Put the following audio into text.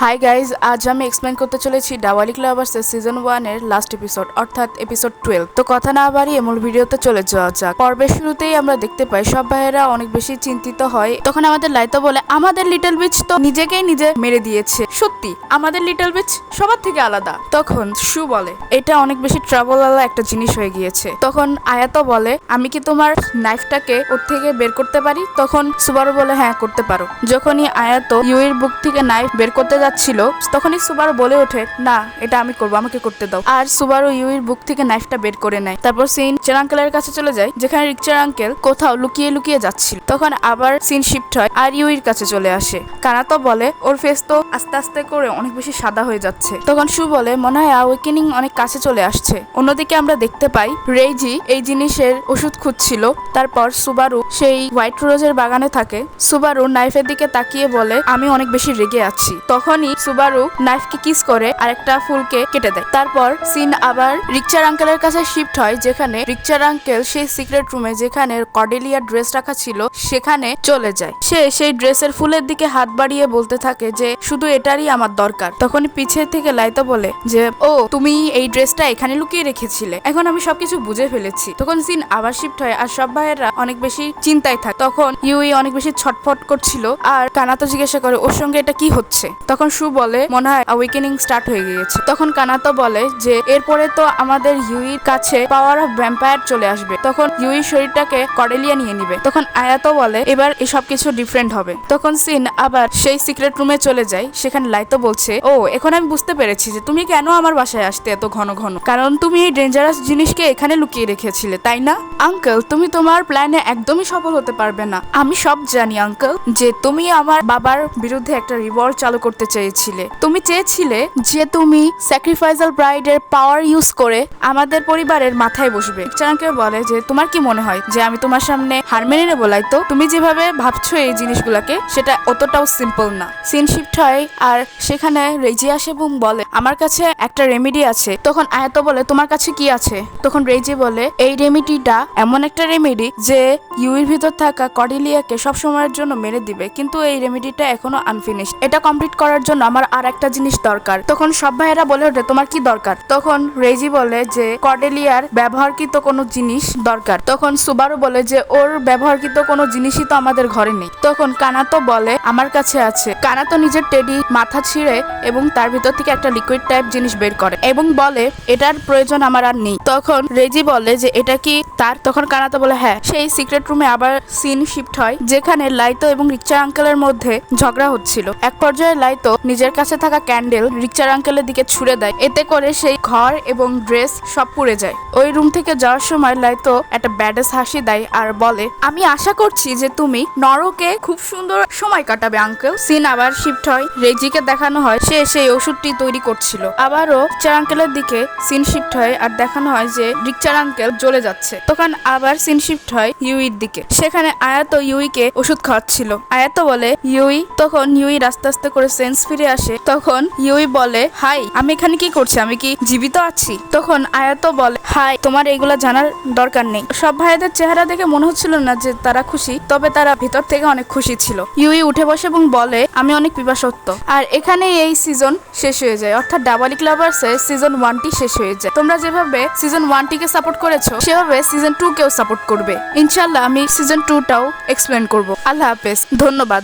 Hi guys, আজ আমি explain করতে চলেছি ডাওয়ালিক লাভার্সের সিজন 1 এর লাস্ট এপিসোড অর্থাৎ এপিসোড 12। তো কথা না বাড়িয়ে মূল ভিডিওতে চলে যাওয়া যাক। পর্বের শুরুতেই আমরা দেখতে পাই সব ভাইয়েরা অনেক বেশি চিন্তিত হয়। তখন আমাদের লাইতো বলে, আমাদের লিটল বিচ তো নিজেকেই নিজে মেরে দিয়েছে। সত্যি আমাদের লিটল বিচ সবার থেকে আলাদা। তখন শু বলে, এটা অনেক বেশি ট্রাবল আলা একটা জিনিস হয়ে গিয়েছে। তখন আয়াতো বলে, আমি কি তোমার নাইফটাকে ওর থেকে বের করতে পারি? তখন সুবারু বলে, হ্যাঁ করতে পারো। যখনই আয়াতো ইউইর বুক থেকে নাইফ বের করতে যাচ্ছিল তখনই সুবারু বলে ওঠে, না এটা আমি করবো, আমাকে করতে দাও। আর সুবারু ইউইর বুক থেকে নাইফটা বের করে নেয়। তারপর সিন রিকচার আঙ্কেলের কাছে চলে যায়, যেখানে রিকচার আঙ্কেল কোথাও লুকিয়ে লুকিয়ে যাচ্ছিল। তখন আবার সিন শিফট হয় আর ইউইর কাছে চলে আসে। কানাতো বলে, ওর ফেস তো আস্তে আস্তে করে অনেক বেশি সাদা হয়ে যাচ্ছে। তখন শু বলে, মনে হয় অ্যাওয়েকেনিং অনেক কাছে চলে আসছে। অন্যদিকে আমরা দেখতে পাই রেইজি এই জিনিসের ওষুধ খুঁজছিল। তারপর সুবারু সেই হোয়াইট রোজের বাগানে থাকে। সুবারু নাইফের দিকে তাকিয়ে বলে, আমি অনেক বেশি রেগে আছি। তখনই সুবারু নাইফকে কিস করে আর একটা ফুলকে কেটে দেয়। তারপর সিন আবার রিকচার আঙ্কেলের কাছে শিফট হয়, যেখানে রিকচার আঙ্কেল সেই সিক্রেট রুমে যেখানে কর্ডেলিয়ার ড্রেস রাখা ছিল সেখানে চলে যায়। সে সেই ড্রেসের ফুলের দিকে হাত বাড়িয়ে বলতে থাকে যে শুধু এটারই আমার দরকার। তখনই পিছে থেকে লাইতো বলে যে, ও তুমি এই ড্রেসটা এখানে লুকিয়ে রেখেছিলে, এখন আমি সবকিছু বুঝে ফেলেছি। তখন সিন আবার শিফট হয় আর সব ভাইয়েরা অনেক বেশি চিন্তায় থাকে। তখন ইউই অনেক বেশি ছটফট করছিল আর কানাতো জিজ্ঞাসা করে, ওর সঙ্গে এটা কি হচ্ছে? তখন শু বলে, মনে হয় অ্যাওয়েকেনিং স্টার্ট হয়ে গিয়েছে। তখন কানাতো বলে যে এরপরে তো আমাদের ইউইর কাছে পাওয়ার অফ ভ্যাম্পায়ার চলে আসবে, তখন ইউইর শরীরটাকে কর্ডেলিয়া নিয়ে নিবে। তখন আয়াতো বলে, এবার এসব কিছু ডিফারেন্ট হবে। তখন সিন আবার সেই সিক্রেট রুমে চলে যায়, সেখানে লাইতো বলছে, ও এখন আমি বুঝতে পেরেছি যে তুমি কেন আমার বাসায় আসতে এত ঘন ঘন, কারণ তুমি এই ডেঞ্জারাস জিনিসকে এখানে লুকিয়ে রেখেছিলে, তাই না? আঙ্কেল, তুমি তোমার প্ল্যানে একদমই সফল হতে পারবে না। আমি সব জানি আঙ্কেল, যে তুমি আমার বাবার বিরুদ্ধে একটা রিভল্ট চালু করতে চেয়েছিলে। তুমি চেয়েছিলে যে তুমি স্যাক্রিফাইসাল ব্রাইডের পাওয়ার ইউজ করে আমাদের পরিবারের মাথায় বসবে। চাণক্য বলে যে তোমার কি মনে হয় যে আমি তোমার সামনে হার মেনে নেবো? লাইতো, তুমি যেভাবে ভাবছো এই জিনিসগুলোকে সেটা অতটাও সিম্পল না। সিন শিফট হয় আর সেখানে রেজি আসে এবং বলে, আমার কাছে একটা রেমেডি আছে। তখন আয়াতো বলে, তোমার কাছে কি আছে? তখন রেজি বলে, এই রেমেডিটা এমন একটা রেমেডি যে ইউইর ভিতর থাকা কর্ডেলিয়াকে সব সময়ের জন্য মেরে দিবে, কিন্তু এই রেমেডিটা এখনো আনফিনিশ। এটা কমপ্লিট করার জন্য আমার আর একটা জিনিস দরকার। তখন সব ভাইয়েরা বলে ওঠে, তোমার কি দরকার? তখন রেজি বলে যে কর্ডেলিয়ার ব্যবহারকৃত কোনো জিনিস দরকার। তখন সুবারু বলে যে ওর ব্যবহারকৃত কোনো জিনিসই তো আমাদের ঘরে নেই। তখন কানাতো বলে, আমার কাছে আছে। কানাতো নিজের টেডি মাথা ছিঁড়ে এবং তার ভিতর থেকে একটা লিকুইড টাইপ জিনিস বের করে এবং বলে, এটার প্রয়োজন আমার আর নেই। তখন রেজি বলে যে এটা কি তার? তখন কানাতো বলে, হ্যাঁ। সেই সিক্রেট রুমে আবার সিন শিফট হয়, যেখানে লাইতো এবং রিকচার আঙ্কেলের মধ্যে ঝগড়া হচ্ছিল। এক পর্যায়ে লাইতো নিজের কাছে থাকা ক্যান্ডেল রিকচার আঙ্কেলের দিকে ছুড়ে দেয়, এতে করে সেই ঘর এবং ড্রেস সব পুড়ে যায়। ওই রুম থেকে যাওয়ার সময় লাইতো একটা ব্যাডেস হাসি দেয় আর বলে, আমি আশা করছি যে তুমি নরকে খুব সুন্দর সময় কাটাবে আঙ্কেল। সিন আবার শিফট হয়, রেজিকে দেখানো হয় সে সেই ওষুধটি তৈরি করছিল। আবারও রিকচার আঙ্কেলের দিকে সিন শিফট হয় আর দেখানো হয় যে রিকচার আঙ্কেল জ্বলে যাচ্ছে। তখন আবার সিন শিফট হয় ইউইর দিকে, সেখানে আয়াতো ইউইকে ওষুধ খাওয়াচ্ছিল। আয়াতো বলে, ইউই। তখন ইউই আস্তে আস্তে করে সেন্স ফিরে আসে। তখন ইউই বলে, হাই, আমি এখানে কি করছি? আমি কি জীবিত আছি? তখন আয়াতো বলে, হাই, তোমার এইগুলা জানার দরকার নেই। সব ভাইদের চেহারা দেখে মনে হচ্ছিল না যে তারা খুশি, তবে তারা ভিতর থেকে অনেক খুশি ছিল। ইউই উঠে বসে এবং বলে, আমি অনেক পিপাসত্ব। আর এখানে এই সিজন শেষ হয়ে যায়, অর্থাৎ ডাওয়ালিক লাভার্সের সিজন 1টি শেষ হয়ে যায়। তোমরা যেভাবে সিজন 1টিকে সাপোর্ট করেছো সেভাবে সিজন 2কেও সাপোর্ট করবে। ইনশাল্লাহ আমি সিজন 2টাও এক্সপ্লেন করবো। আল্লাহ হাফেজ, ধন্যবাদ।